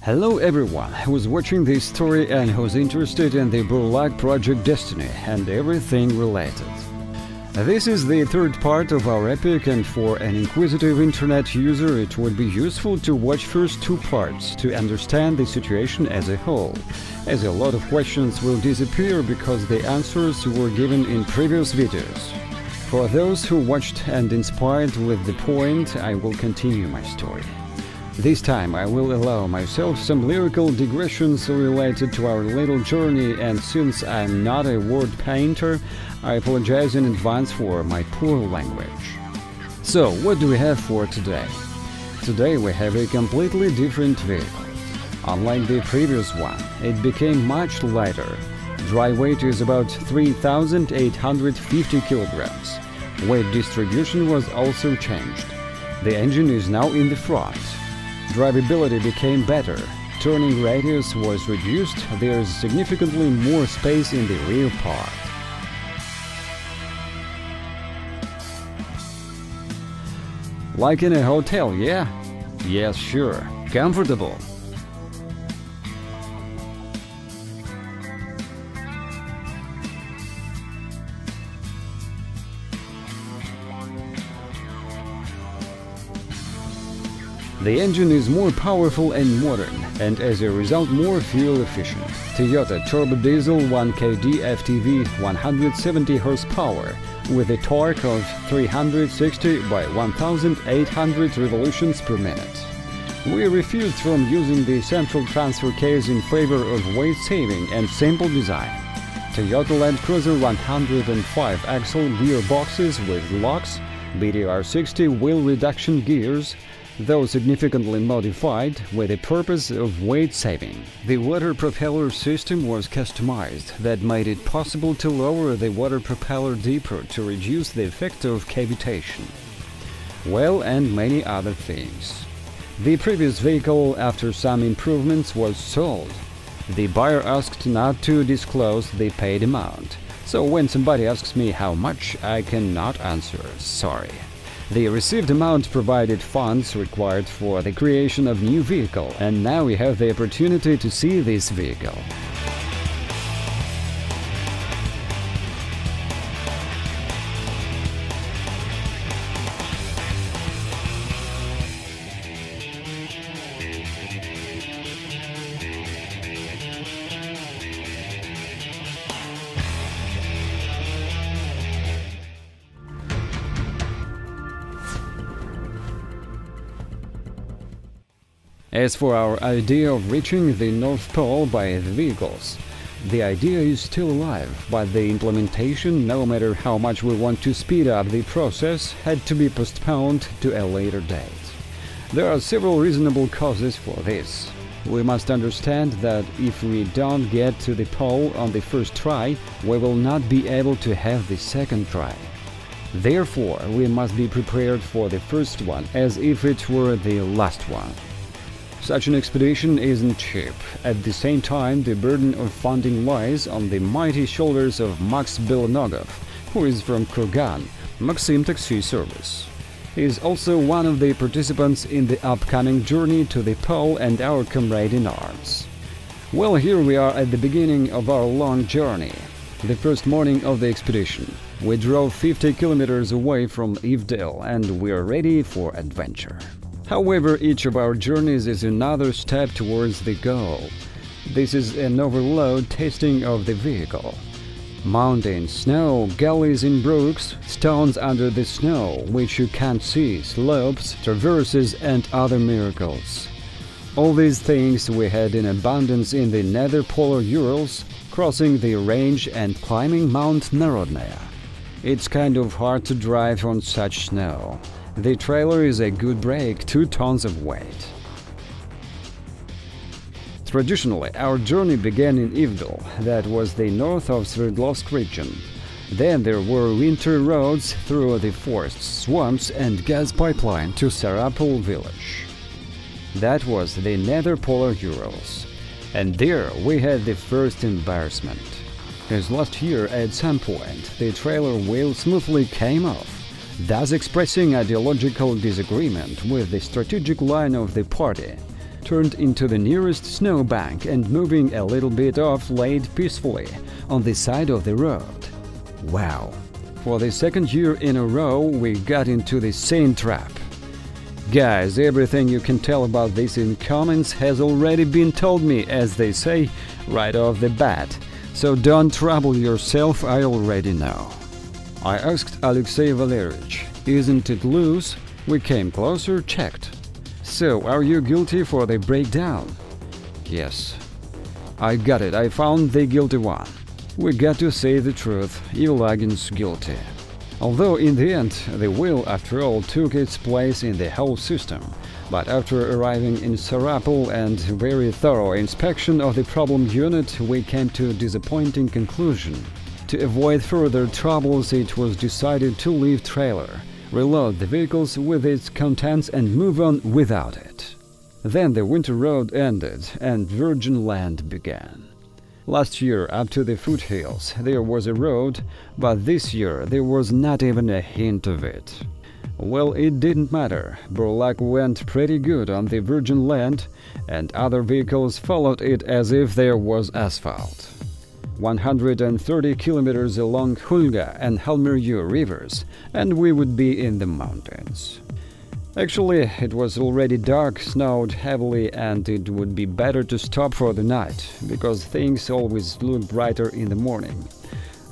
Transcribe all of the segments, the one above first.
Hello everyone who's watching this story and who's interested in the Burlak project Destiny and everything related. This is the third part of our epic, and for an inquisitive internet user it would be useful to watch first two parts to understand the situation as a whole, as a lot of questions will disappear because the answers were given in previous videos. For those who watched and inspired with the point, I will continue my story. This time I will allow myself some lyrical digressions related to our little journey, and since I'm not a word painter, I apologize in advance for my poor language. So, what do we have for today? Today we have a completely different vehicle. Unlike the previous one, it became much lighter. Dry weight is about 3,850 kilograms. Weight distribution was also changed. The engine is now in the front. Drivability became better, turning radius was reduced, there is significantly more space in the rear part. Like in a hotel, yeah? Yes, sure. Comfortable. The engine is more powerful and modern, and as a result more fuel efficient. Toyota Turbo Diesel 1KD FTV 170 horsepower with a torque of 360 by 1800 revolutions per minute. We refused from using the central transfer case in favor of weight saving and simple design. Toyota Land Cruiser 105 axle gearboxes with locks, BDR60 wheel reduction gears, though significantly modified with the purpose of weight saving. The water propeller system was customized that made it possible to lower the water propeller deeper to reduce the effect of cavitation. Well, and many other things. The previous vehicle, after some improvements, was sold. The buyer asked not to disclose the paid amount, so when somebody asks me how much, I cannot answer, sorry. The received amount provided funds required for the creation of new vehicle, and now we have the opportunity to see this vehicle. As for our idea of reaching the North Pole by the vehicles, the idea is still alive, but the implementation, no matter how much we want to speed up the process, had to be postponed to a later date. There are several reasonable causes for this. We must understand that if we don't get to the pole on the first try, we will not be able to have the second try. Therefore, we must be prepared for the first one as if it were the last one. Such an expedition isn't cheap. At the same time, the burden of funding lies on the mighty shoulders of Max Belanogov, who is from Kurgan, Maxim Taxi Service. He is also one of the participants in the upcoming journey to the pole and our comrade in arms. Well, here we are at the beginning of our long journey. The first morning of the expedition, we drove 50 kilometers away from Ivdel, and we are ready for adventure. However, each of our journeys is another step towards the goal. This is an overload testing of the vehicle. Mountains, snow, gullies in brooks, stones under the snow, which you can't see, slopes, traverses, and other miracles. All these things we had in abundance in the nether polar Urals, crossing the range and climbing Mount Narodnaya. It's kind of hard to drive on such snow. The trailer is a good brake, 2 tons of weight. Traditionally, our journey began in Ivdel, that was the north of Sverdlovsk region. Then there were winter roads through the forests, swamps and gas pipeline to Sarapul village. That was the nether polar Urals. And there we had the first embarrassment. As last year at some point the trailer wheel smoothly came off, thus expressing ideological disagreement with the strategic line of the party. turned into the nearest snowbank and moving a little bit off laid peacefully on the side of the road. Wow! For the second year in a row, we got into the same trap. Guys, everything you can tell about this in comments has already been told me, as they say, right off the bat. So don't trouble yourself, I already know. I asked Alexei Valerievich, isn't it loose? We came closer, checked. So, are you guilty for the breakdown? Yes. I got it, I found the guilty one. We got to say the truth, Ilagin's guilty. Although in the end, the wheel after all took its place in the whole system. But after arriving in Sarapul and very thorough inspection of the problem unit, we came to a disappointing conclusion. To avoid further troubles, it was decided to leave trailer, reload the vehicles with its contents and move on without it. Then the winter road ended and virgin land began. Last year, up to the foothills, there was a road, but this year there was not even a hint of it. Well, it didn't matter. Burlak went pretty good on the virgin land, and other vehicles followed it as if there was asphalt. 130 kilometers along Hulga and Halmiryu rivers, and we would be in the mountains. Actually, it was already dark, snowed heavily, and it would be better to stop for the night, because things always look brighter in the morning.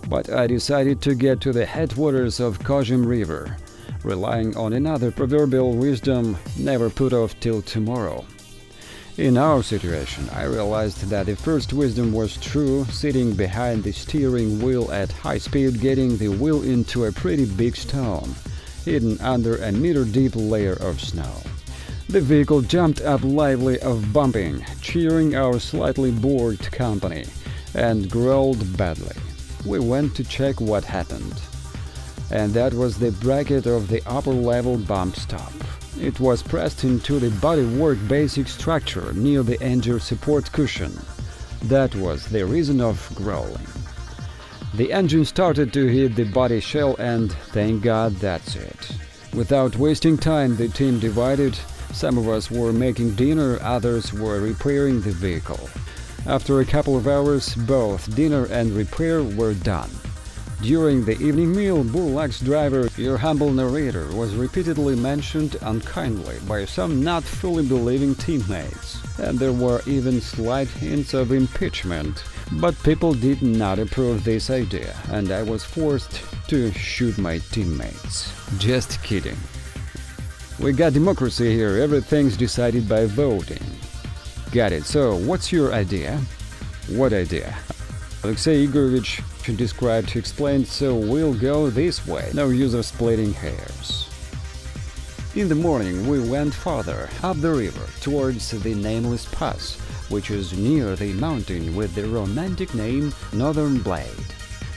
But I decided to get to the headwaters of Kozhim River, relying on another proverbial wisdom, never put off till tomorrow. In our situation, I realized that the first wisdom was true, sitting behind the steering wheel at high speed, getting the wheel into a pretty big stone, hidden under a meter-deep layer of snow. The vehicle jumped up lively of bumping, cheering our slightly bored company, and growled badly. We went to check what happened. And that was the bracket of the upper-level bump stop. It was pressed into the bodywork basic structure near the engine support cushion. That was the reason of growling. The engine started to hit the body shell, and thank God that's it. Without wasting time, the team divided. Some of us were making dinner, others were repairing the vehicle. After a couple of hours, both dinner and repair were done. During the evening meal, Burlak's driver, your humble narrator, was repeatedly mentioned unkindly by some not fully believing teammates, and there were even slight hints of impeachment. But people did not approve this idea, and I was forced to shoot my teammates. Just kidding. We got democracy here, everything's decided by voting. Got it, so what's your idea? What idea? Alexei Igorovich described, explained, so we'll go this way, no use of splitting hairs. In the morning we went farther, up the river, towards the nameless pass, which is near the mountain with the romantic name Northern Blade.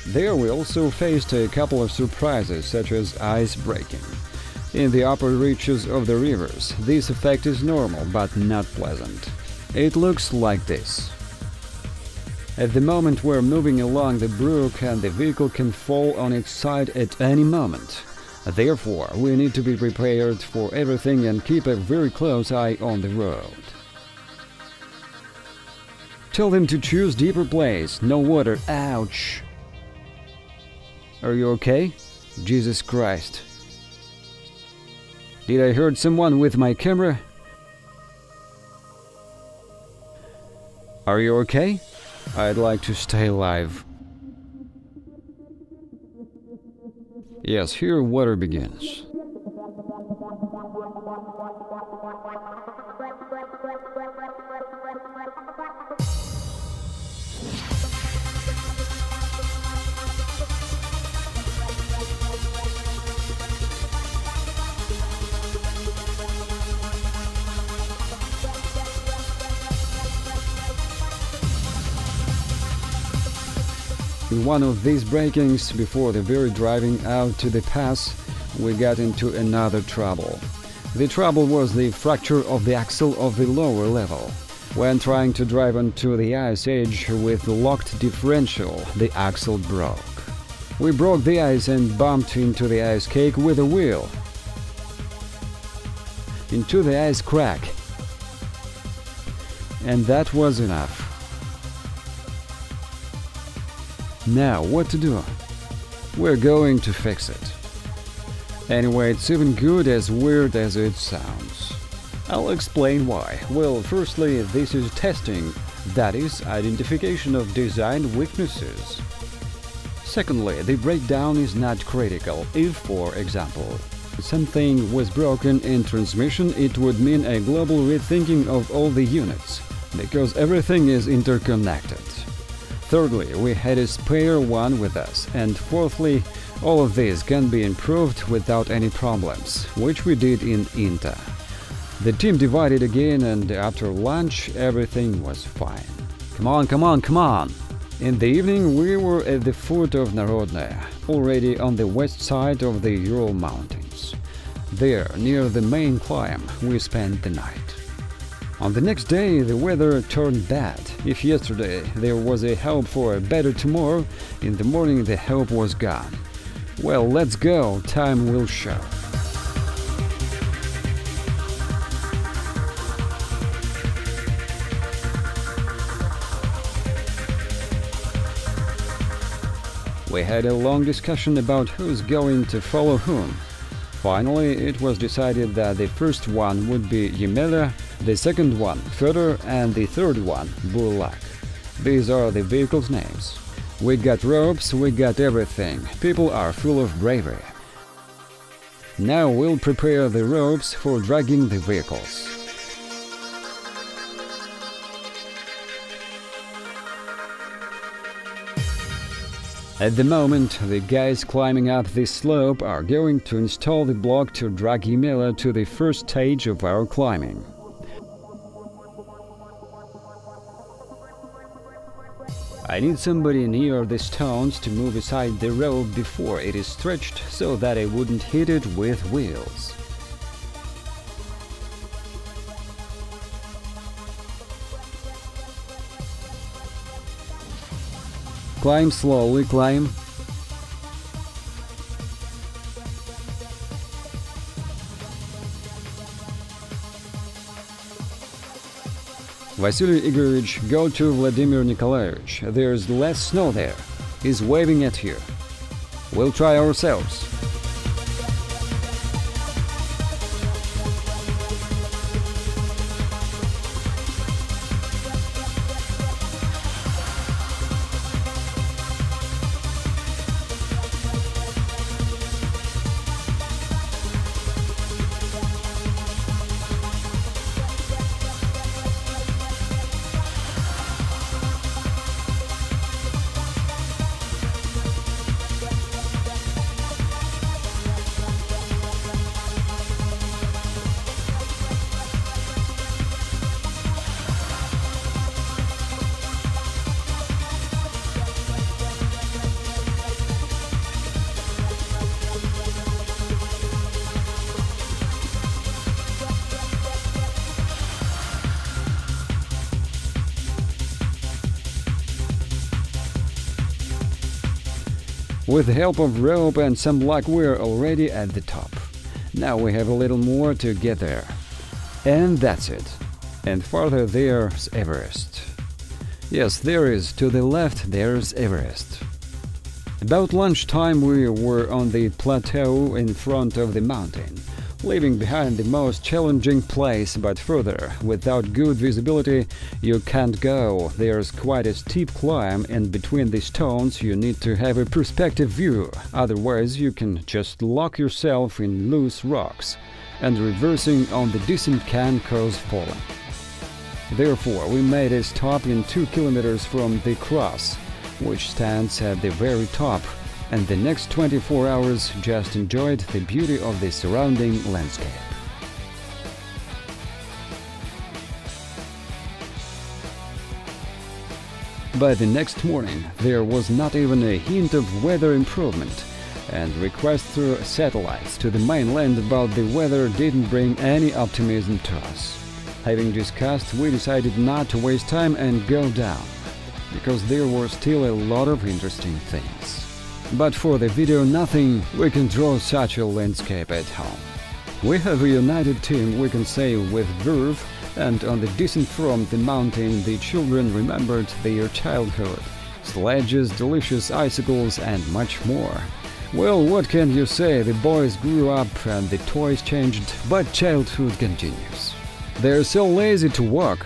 There we also faced a couple of surprises, such as ice breaking. In the upper reaches of the rivers, this effect is normal but not pleasant. It looks like this. At the moment we're moving along the brook and the vehicle can fall on its side at any moment. Therefore, we need to be prepared for everything and keep a very close eye on the road. Tell them to choose deeper place, no water, ouch! Are you okay? Jesus Christ. Did I hurt someone with my camera? Are you okay? I'd like to stay alive. Yes, here water begins. In one of these breakings, before the very driving out to the pass, we got into another trouble. The trouble was the fracture of the axle of the lower level. When trying to drive onto the ice edge with the locked differential, the axle broke. We broke the ice and bumped into the ice cake with a wheel. Into the ice crack. and that was enough. Now, what to do? We're going to fix it. Anyway, it's even good as weird as it sounds. I'll explain why. Well, firstly, this is testing, that is, identification of design weaknesses. Secondly, the breakdown is not critical. If, for example, something was broken in transmission, it would mean a global rethinking of all the units, because everything is interconnected. Thirdly, we had a spare one with us, and fourthly, all of this can be improved without any problems, which we did in INTA. The team divided again, and after lunch everything was fine. Come on, come on, come on! In the evening we were at the foot of Narodnaya, already on the west side of the Ural Mountains. There, near the main climb, we spent the night. On the next day the weather turned bad. If yesterday there was a hope for a better tomorrow, in the morning the hope was gone. Well, let's go, time will show. We had a long discussion about who's going to follow whom. Finally, it was decided that the first one would be Yemela, the second one Fedor, and the third one Burlak. These are the vehicles' names. We got ropes, we got everything. People are full of bravery. Now we'll prepare the ropes for dragging the vehicles. At the moment, the guys climbing up this slope are going to install the block to drag Yemela to the first stage of our climbing. I need somebody near the stones to move aside the rope before it is stretched so that I wouldn't hit it with wheels. Climb slowly, climb. Vasily Igorovich, go to Vladimir Nikolaevich. There's less snow there. He's waving at you. We'll try ourselves. With the help of rope and some luck, we're already at the top. Now we have a little more to get there. And that's it. And farther there's Everest. Yes, there is. To the left there's Everest. About lunchtime we were on the plateau in front of the mountain, leaving behind the most challenging place, but further, without good visibility, you can't go. There's quite a steep climb, and between the stones you need to have a perspective view, otherwise you can just lock yourself in loose rocks, and reversing on the descent can cause falling. Therefore, we made a stop in 2 kilometers from the cross, which stands at the very top, and the next 24 hours just enjoyed the beauty of the surrounding landscape. By the next morning, there was not even a hint of weather improvement, and requests through satellites to the mainland about the weather didn't bring any optimism to us. Having discussed, we decided not to waste time and go down, because there were still a lot of interesting things. But for the video nothing, we can draw such a landscape at home. We have a united team, we can say with verve, And on the descent from the mountain, the children remembered their childhood. Sledges, delicious icicles, and much more. Well, what can you say, the boys grew up and the toys changed, but childhood continues. They're so lazy to walk.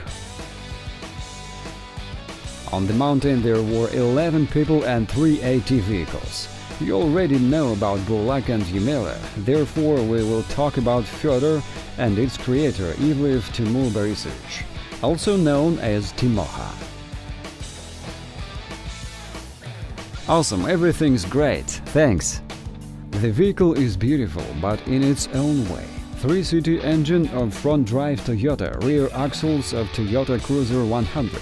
On the mountain there were 11 people and 3 AT vehicles. You already know about Burlak and Yemela, therefore we will talk about Fyodor and its creator Ivlev Timur Borisovich, also known as Timoha. Awesome, everything's great, thanks. The vehicle is beautiful, but in its own way. 3-seater engine of front-drive Toyota, rear axles of Toyota Cruiser 100,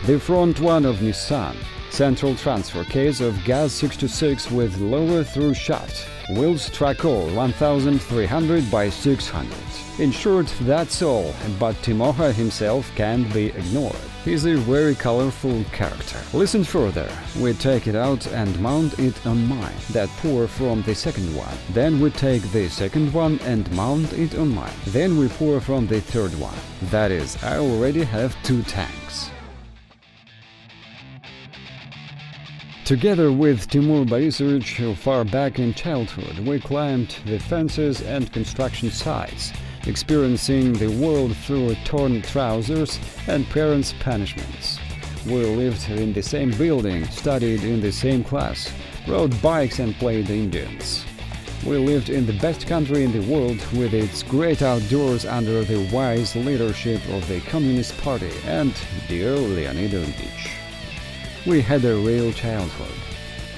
the front one of Nissan, central transfer case of Gas 66 with lower through shaft, wheels Trackall 1300 by 600. In short, that's all, but Timoha himself can't be ignored. He's a very colorful character. Listen further. We take it out and mount it on mine, that pour from the second one. Then we take the second one and mount it on mine. Then we pour from the third one. That is, I already have 2 tanks. Together with Timur Borisovich, far back in childhood, we climbed the fences and construction sites, experiencing the world through torn trousers and parents' punishments. We lived in the same building, studied in the same class, rode bikes and played Indians. We lived in the best country in the world with its great outdoors under the wise leadership of the Communist Party and dear Leonid Ilyich. We had a real childhood.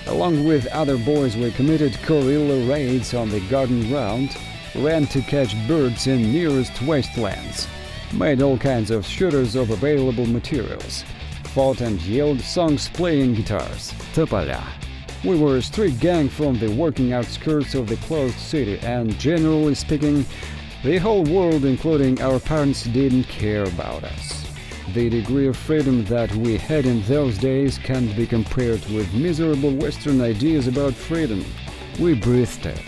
Along with other boys we committed guerrilla raids on the garden ground, ran to catch birds in nearest wastelands, made all kinds of shooters of available materials, fought and yelled songs playing guitars, topola. We were a street gang from the working outskirts of the closed city and, generally speaking, the whole world, including our parents, didn't care about us. The degree of freedom that we had in those days can't be compared with miserable Western ideas about freedom. We breathed it.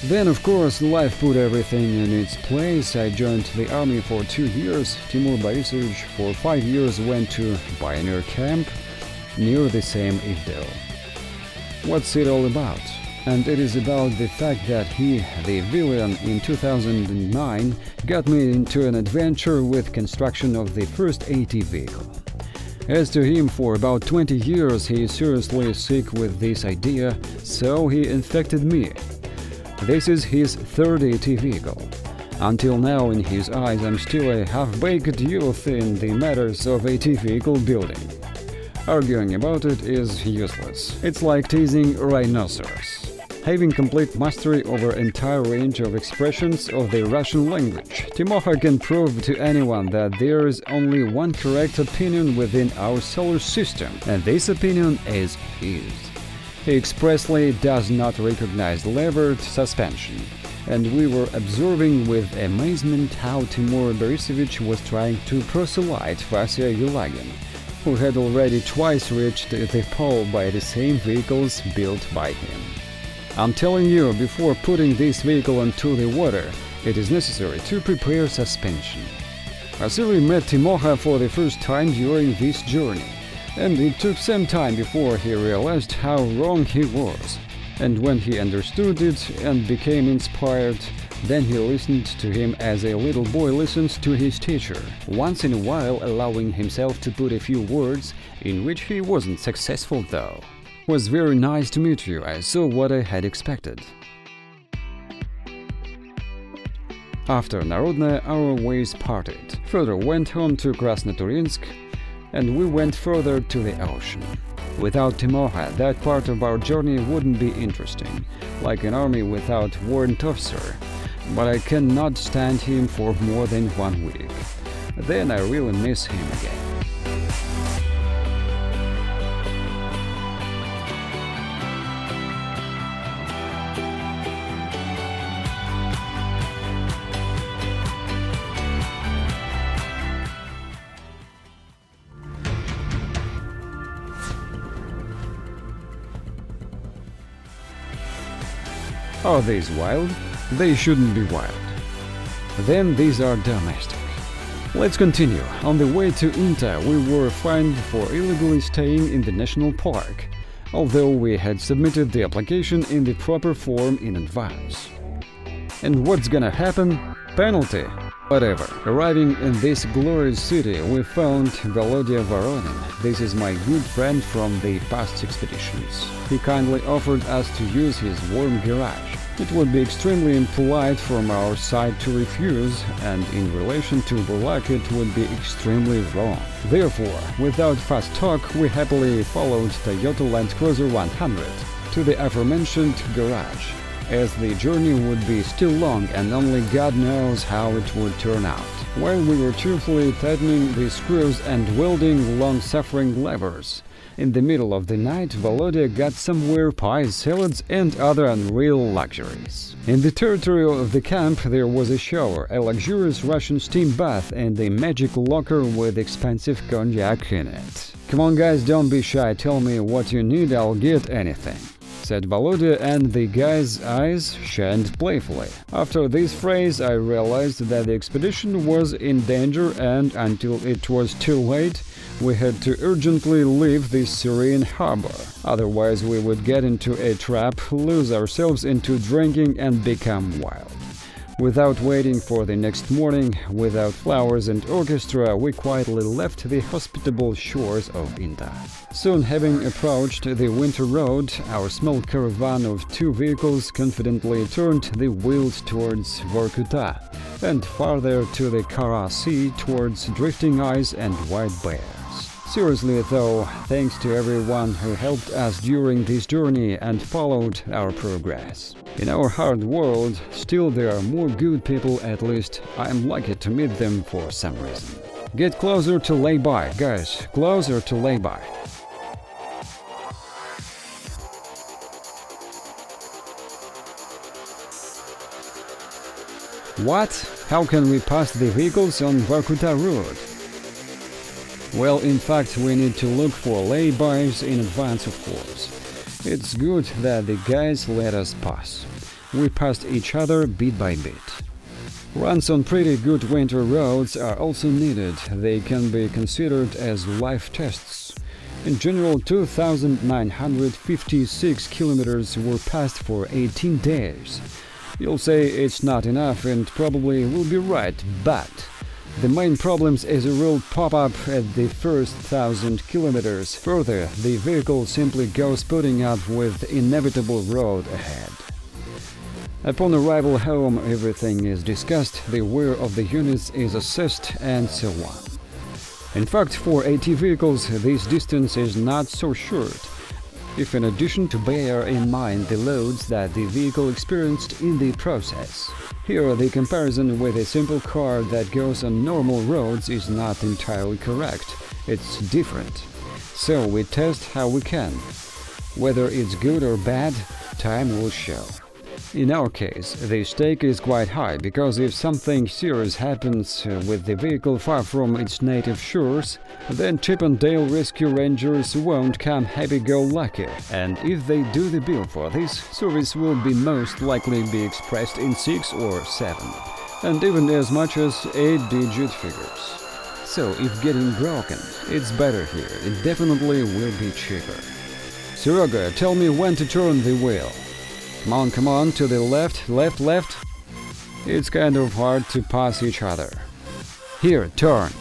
Then, of course, life put everything in its place. I joined the army for 2 years. Timur Borisovich for 5 years went to pioneer camp near the same Ivdel. What's it all about? And it is about the fact that he, the villain, in 2009 got me into an adventure with construction of the first AT vehicle. As to him, for about 20 years he is seriously sick with this idea, so he infected me. This is his third AT vehicle. Until now, in his eyes, I'm still a half-baked youth in the matters of AT vehicle building. Arguing about it is useless. It's like teasing a rhinoceros. Having complete mastery over entire range of expressions of the Russian language, Timoha can prove to anyone that there is only one correct opinion within our solar system, and this opinion is his. He expressly does not recognize levered suspension, and we were observing with amazement how Timur Borisovich was trying to proselyte Vasya Yulagin, who had already twice reached the pole by the same vehicles built by him. I'm telling you, before putting this vehicle into the water, it is necessary to prepare suspension. Vasily met Timoha for the first time during this journey, and it took some time before he realized how wrong he was. And when he understood it and became inspired, then he listened to him as a little boy listens to his teacher, once in a while allowing himself to put a few words in which he wasn't successful though. Was very nice to meet you. I saw what I had expected. After Narodnaya, our ways parted. Fyodor went home to Krasnoturinsk, and we went further to the ocean. Without Timoha, that part of our journey wouldn't be interesting, like an army without warrant officer. But I cannot stand him for more than 1 week. Then I really miss him again. Are these wild? They shouldn't be wild. Then these are domestic. Let's continue. On the way to Inta, we were fined for illegally staying in the national park, although we had submitted the application in the proper form in advance. And what's gonna happen? Penalty. Whatever. Arriving in this glorious city, we found Volodya Voronin. This is my good friend from the past expeditions. He kindly offered us to use his warm garage. It would be extremely impolite from our side to refuse, and in relation to Burlak it would be extremely wrong. Therefore, without fast talk, we happily followed Toyota Land Cruiser 100 to the aforementioned garage, as the journey would be still long and only God knows how it would turn out. While we were cheerfully tightening the screws and welding long-suffering levers, in the middle of the night, Volodya got somewhere pies, salads, and other unreal luxuries. In the territory of the camp there was a shower, a luxurious Russian steam bath, and a magic locker with expensive cognac in it. "Come on guys, don't be shy, tell me what you need, I'll get anything," said Volodya, and the guy's eyes shined playfully. After this phrase I realized that the expedition was in danger, and until it was too late we had to urgently leave this serene harbor. Otherwise we would get into a trap, lose ourselves into drinking, and become wild. Without waiting for the next morning, without flowers and orchestra, we quietly left the hospitable shores of Inta. Soon, having approached the winter road, our small caravan of 2 vehicles confidently turned the wheels towards Vorkuta, and farther to the Kara Sea towards drifting ice and white bears. Seriously though, thanks to everyone who helped us during this journey and followed our progress. In our hard world, still there are more good people, at least I am lucky to meet them for some reason. Get closer to lay by, guys, closer to lay by. What? How can we pass the vehicles on Vorkuta road? Well, in fact, we need to look for laybys in advance, of course. It's good that the guys let us pass. We passed each other bit by bit. Runs on pretty good winter roads are also needed. They can be considered as life tests. In general, 2,956 kilometers were passed for 18 days. You'll say it's not enough, and probably will be right, but the main problems as a rule pop up at the first 1,000 kilometers. Further, the vehicle simply goes putting up with the inevitable road ahead. Upon arrival home, everything is discussed, the wear of the units is assessed, and so on. In fact, for AT vehicles, this distance is not so short, if in addition to bear in mind the loads that the vehicle experienced in the process. Here, the comparison with a simple car that goes on normal roads is not entirely correct. It's different. So we test how we can. Whether it's good or bad, time will show. In our case, the stake is quite high, because if something serious happens with the vehicle far from its native shores, then Chip and Dale Rescue Rangers won't come happy-go-lucky, and if they do the bill for this, service will be most likely be expressed in 6 or 7, and even as much as 8-digit figures. So if getting broken, it's better here, it definitely will be cheaper. Serega, tell me when to turn the wheel. Come on, to the left, left. It's kind of hard to pass each other. Here, turn.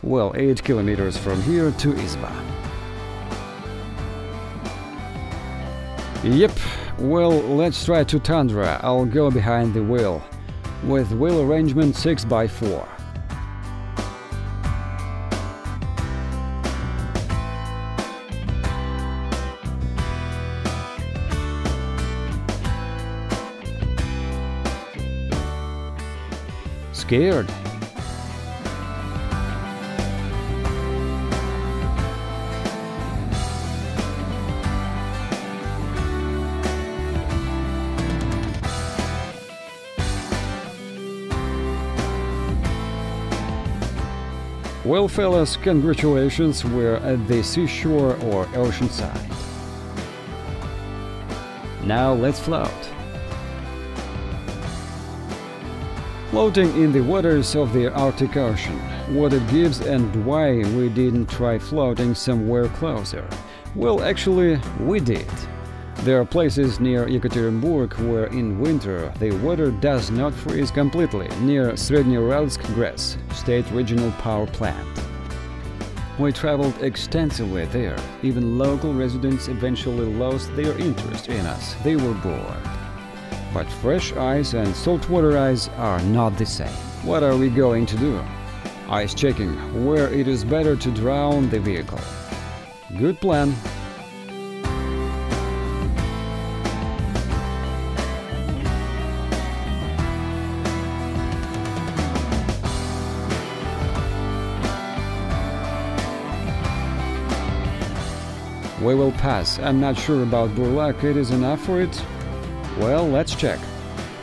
Well, 8 kilometers from here to Izba. Yep, well, let's try to Tundra. I'll go behind the wheel, with wheel arrangement 6x4. Scared? Well, fellas, congratulations, we're at the seashore or ocean side. Now let's float. Floating in the waters of the Arctic Ocean. What it gives and why we didn't try floating somewhere closer. Well, actually, we did. There are places near Yekaterinburg where in winter the water does not freeze completely, near Srednyouralsk GRES, State Regional Power Plant. We traveled extensively there. Even local residents eventually lost their interest in us. They were bored. But fresh ice and saltwater ice are not the same. What are we going to do? Ice checking, where it is better to drown the vehicle. Good plan. We will pass. I'm not sure about Burlak. It is enough for it? Well, let's check.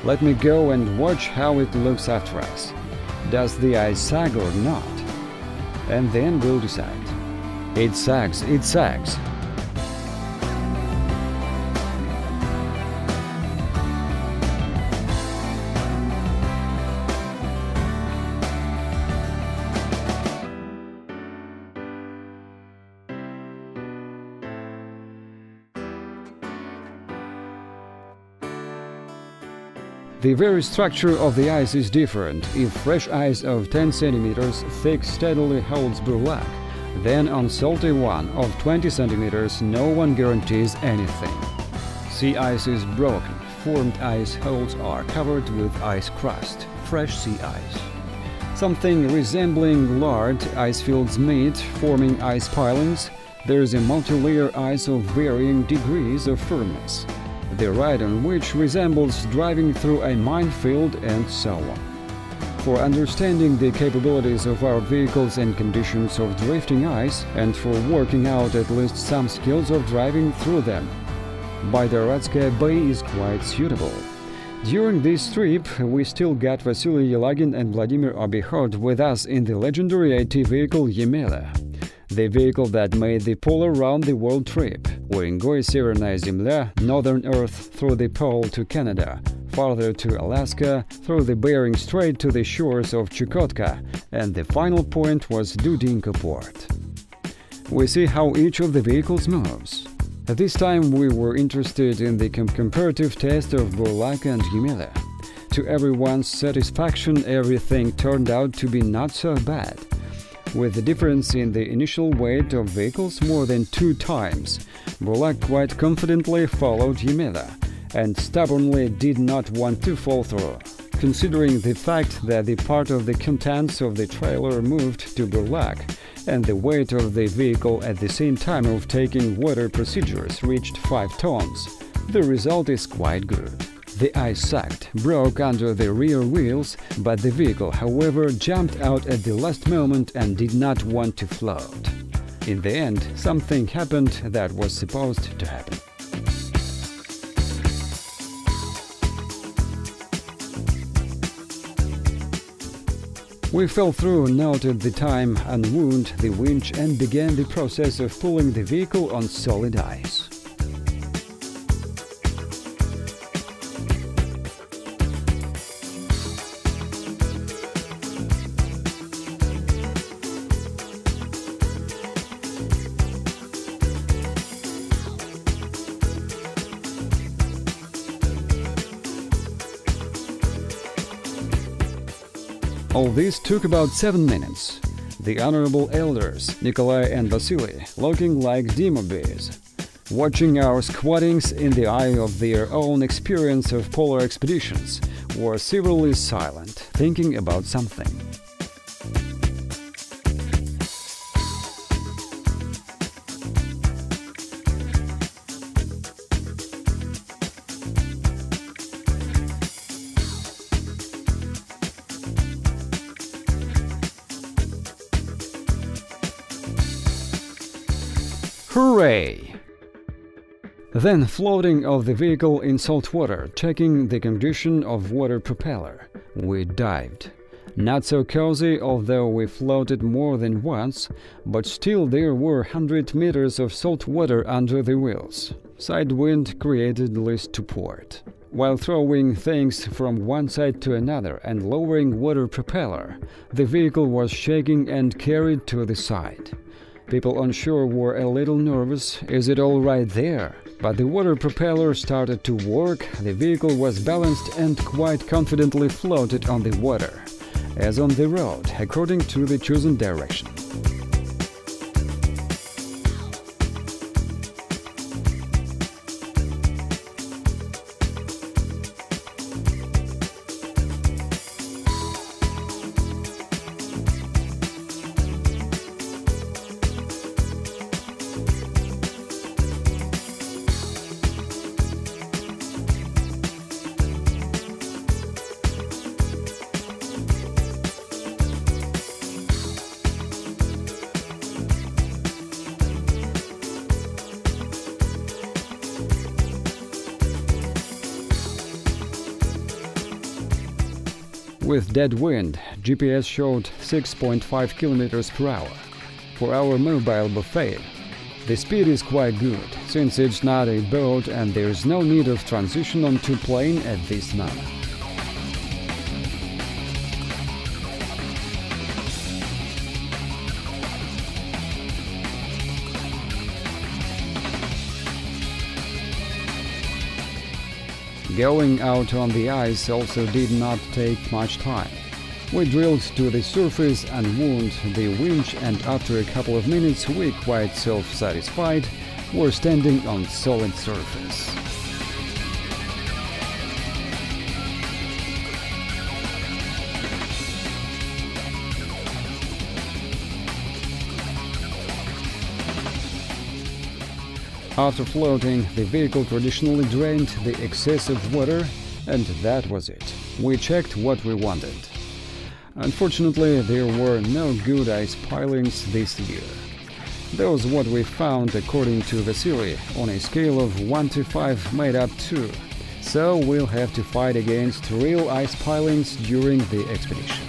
Let me go and watch how it looks after us. Does the ice sag or not? And then we'll decide. It sags, it sags. The very structure of the ice is different. If fresh ice of 10 cm thick steadily holds Burlak, then on salty one of 20 cm no one guarantees anything. Sea ice is broken. Formed ice holes are covered with ice crust, fresh sea ice. Something resembling lard ice fields meet, forming ice pilings. There is a multi-layer ice of varying degrees of firmness, the ride on which resembles driving through a minefield, and so on. For understanding the capabilities of our vehicles and conditions of drifting ice, and for working out at least some skills of driving through them, Baydaratskaya Bay is quite suitable. During this trip, we still got Vasily Yelagin and Vladimir Obihod with us in the legendary AT vehicle Yemela, the vehicle that made the polar round-the-world trip, Urengoy Severnaya Zemlya, Northern Earth through the pole to Canada, farther to Alaska, through the Bering Strait to the shores of Chukotka, and the final point was Dudinka port. We see how each of the vehicles moves. At this time we were interested in the comparative test of Burlak and Yemela. To everyone's satisfaction, everything turned out to be not so bad. With the difference in the initial weight of vehicles more than 2 times, Burlak quite confidently followed Yemela and stubbornly did not want to fall through. Considering the fact that the part of the contents of the trailer moved to Burlak and the weight of the vehicle at the same time of taking water procedures reached 5 tons, the result is quite good. The ice sagged, broke under the rear wheels, but the vehicle, however, jumped out at the last moment and did not want to float. In the end, something happened that was supposed to happen. We fell through, noted the time, unwound the winch and began the process of pulling the vehicle on solid ice. All this took about 7 minutes. The honorable elders, Nikolai and Vasily, looking like demo bees, watching our squattings in the eye of their own experience of polar expeditions, were severely silent, thinking about something. Hooray! Then floating of the vehicle in salt water, checking the condition of water propeller, we dived. Not so cozy, although we floated more than once, but still there were 100 meters of salt water under the wheels. Side wind created least to port. While throwing things from one side to another and lowering water propeller, the vehicle was shaking and carried to the side. People on shore were a little nervous. Is it all right there? But the water propeller started to work, the vehicle was balanced and quite confidently floated on the water, as on the road, according to the chosen direction. With dead wind, GPS showed 6.5 km per hour. For our mobile buffet, the speed is quite good, since it's not a boat and there's no need of transition onto plane at this moment. Going out on the ice also did not take much time. We drilled to the surface and wound the winch, and after a couple of minutes we, quite self-satisfied, were standing on solid surface. After floating, the vehicle traditionally drained the excess of water, and that was it. We checked what we wanted. Unfortunately, there were no good ice pilings this year. Those what we found, according to Vasily, on a scale of 1 to 5 made up 2. So we'll have to fight against real ice pilings during the expedition.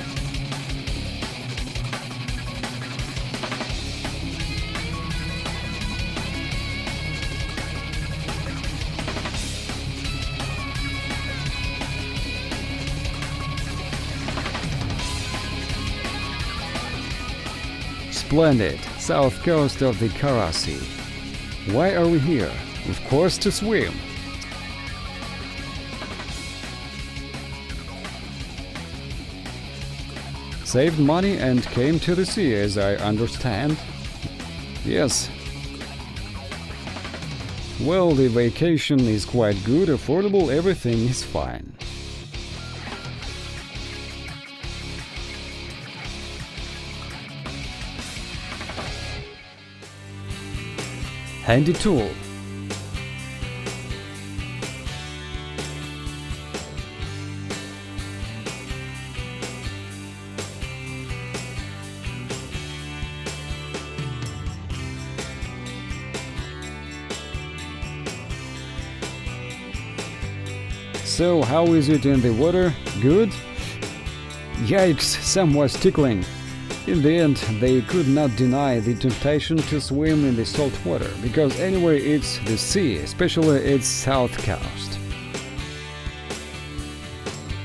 Splendid, south coast of the Kara Sea. Why are we here? Of course, to swim. Saved money and came to the sea, as I understand. Yes. Well, the vacation is quite good, affordable, everything is fine. Handy tool. So, how is it in the water? Good? Yikes, some was tickling. In the end, they could not deny the temptation to swim in the salt water, because anyway it's the sea, especially its south coast.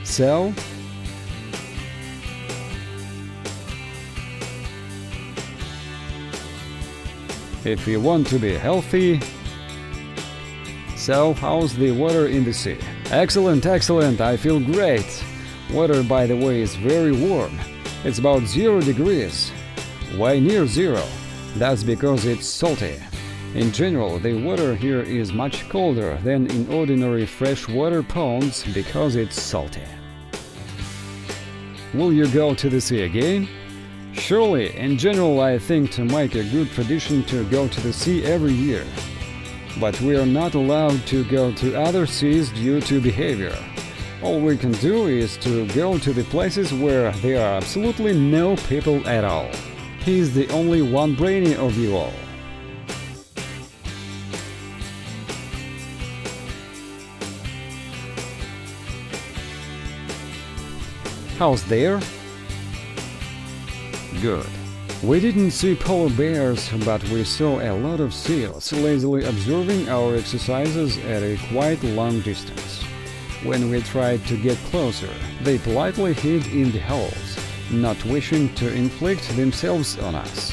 So, if you want to be healthy, so how's the water in the sea? Excellent, excellent, I feel great. Water, by the way, is very warm. It's about 0 degrees. Why near zero? That's because it's salty. In general, the water here is much colder than in ordinary freshwater ponds because it's salty. Will you go to the sea again? Surely, in general, I think to make a good tradition to go to the sea every year. But we are not allowed to go to other seas due to behavior. All we can do is to go to the places where there are absolutely no people at all. He's the only one brainy of you all. How's there? Good. We didn't see polar bears, but we saw a lot of seals lazily observing our exercises at a quite long distance. When we tried to get closer, they politely hid in the holes, not wishing to inflict themselves on us.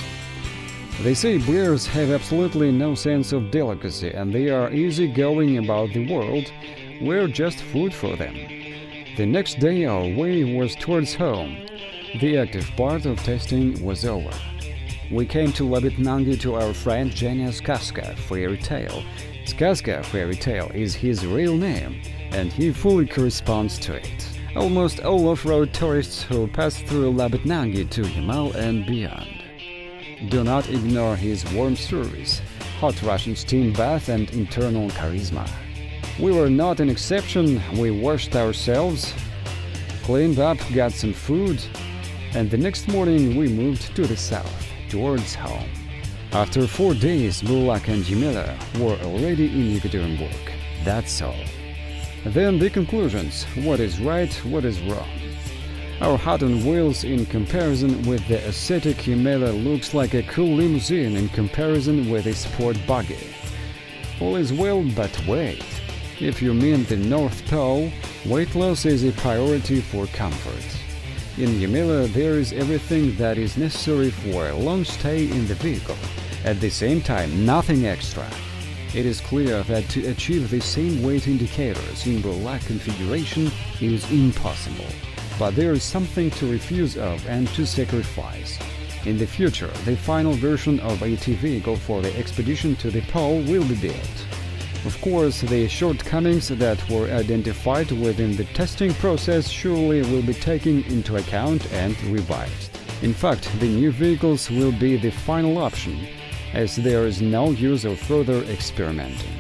They say bears have absolutely no sense of delicacy and they are easygoing about the world. We're just food for them. The next day our way was towards home. The active part of testing was over. We came to Labitnangi to our friend Jenya's Skaska fairy tale. Skaska fairy tale is his real name, and he fully corresponds to it. Almost all off-road tourists who pass through Labitnangi to Yamal and beyond. Do not ignore his warm service, hot Russian steam bath and internal charisma. We were not an exception. We washed ourselves, cleaned up, got some food, and the next morning we moved to the south, towards home. After 4 days, Burlak and Yamila were already in Yekaterinburg. That's all. Then the conclusions, what is right, what is wrong. Our hut on wheels in comparison with the ascetic Yamila looks like a cool limousine in comparison with a sport buggy. All is well, but wait. If you mean the North Pole, weight loss is a priority for comfort. In Yamila there is everything that is necessary for a long stay in the vehicle. At the same time, nothing extra. It is clear that to achieve the same weight indicators in Burlak configuration is impossible. But there is something to refuse of and to sacrifice. In the future, the final version of AT vehicle for the expedition to the pole will be built. Of course, the shortcomings that were identified within the testing process surely will be taken into account and revised. In fact, the new vehicles will be the final option, as there is no use of further experimenting.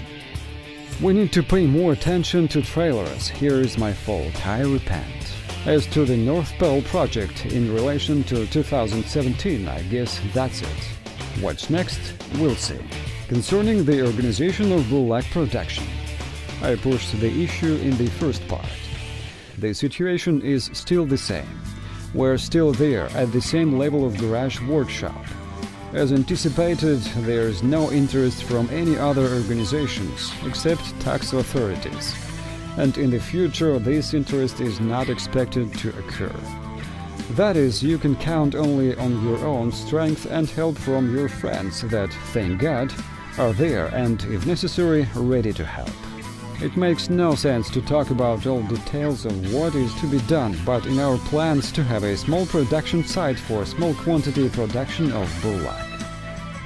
We need to pay more attention to trailers. Here is my fault, I repent. As to the North Pole project in relation to 2017, I guess that's it. What's next? We'll see. Concerning the organization of Burlak production, I pushed the issue in the first part. The situation is still the same. We're still there at the same level of garage workshop. As anticipated, there is no interest from any other organizations except tax authorities. And in the future, this interest is not expected to occur. That is, you can count only on your own strength and help from your friends that, thank God, are there and, if necessary, ready to help. It makes no sense to talk about all details of what is to be done, but in our plans to have a small production site for small quantity production of Burlak.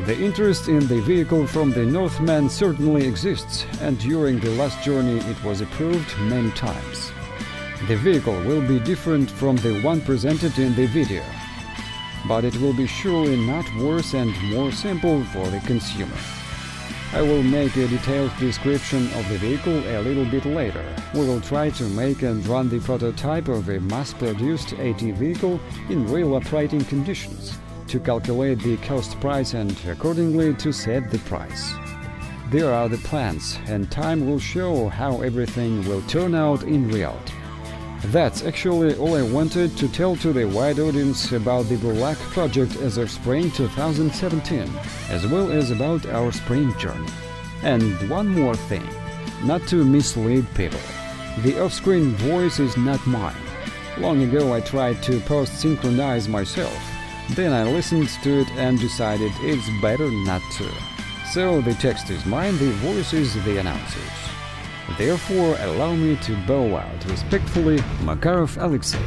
The interest in the vehicle from the Northmen certainly exists, and during the last journey it was approved many times. The vehicle will be different from the one presented in the video, but it will be surely not worse and more simple for the consumer. I will make a detailed description of the vehicle a little bit later. We will try to make and run the prototype of a mass-produced AT vehicle in real operating conditions, to calculate the cost price and accordingly to set the price. There are the plans, and time will show how everything will turn out in reality. That's actually all I wanted to tell to the wide audience about the Burlak project as of spring 2017, as well as about our spring journey. And one more thing, not to mislead people. The off-screen voice is not mine. Long ago I tried to post-synchronize myself. Then I listened to it and decided it's better not to. So the text is mine, the voice is the announcer's. Therefore, allow me to bow out respectfully, Makarov Alexei.